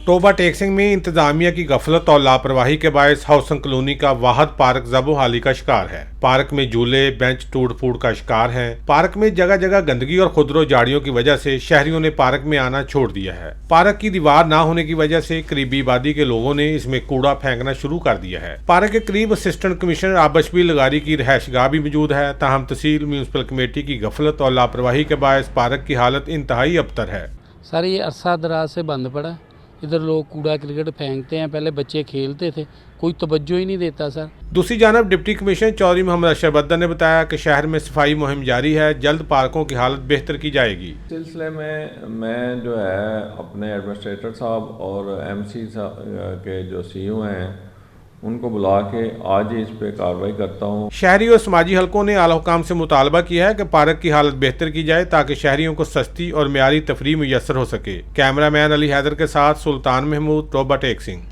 Toba टेकसिंग में इंतजामिया की गफलत और लापरवाही के बायस हाउसिंग कॉलोनी का वाहद पार्क ज़बोहाली का शिकार है। पार्क में झूले बेंच टूट फूट का शिकार हैं। पार्क में जगह जगह गंदगी और खुदरो झाड़ियों की वजह से शहरियों ने पार्क में आना छोड़ दिया है। पार्क की दीवार ना होने की वजह से करीबी आबादी के लोगों ने इसमें कूड़ा फेंकना शुरू कर दिया है। पार्क के करीब असिस्टेंट कमिश्नर आबशबी लगारी की रिहायशगाह भी मौजूद है। ताहम तहसील म्यूनसिपल कमेटी की गफलत और लापरवाही के बायस पार्क की हालत इंतहाई अबतर है। सर ये अरसा दराज से बंद पड़ा। इधर लोग कूड़ा क्रिकेट फेंकते हैं, पहले बच्चे खेलते थे, कोई तवज्जो ही नहीं देता सर। दूसरी जानब डिप्टी कमिश्नर चौधरी मोहम्मद अशरफ बद्दर ने बताया कि शहर में सफाई मुहिम जारी है, जल्द पार्कों की हालत बेहतर की जाएगी। इस सिलसिले में मैं जो है अपने एडमिनिस्ट्रेटर साहब और MC साहब के जो CO हैं उनको बुला के आज ही इस पे कार्रवाई करता हूँ। शहरी और समाजी हलकों ने आला हुकाम से मुतालबा किया है कि पार्क की हालत बेहतर की जाए ताकि शहरियों को सस्ती और मियारी तफरीह मुयस्सर हो सके। कैमरामैन अली हैदर के साथ सुल्तान महमूद, टोबा टेकसिंग।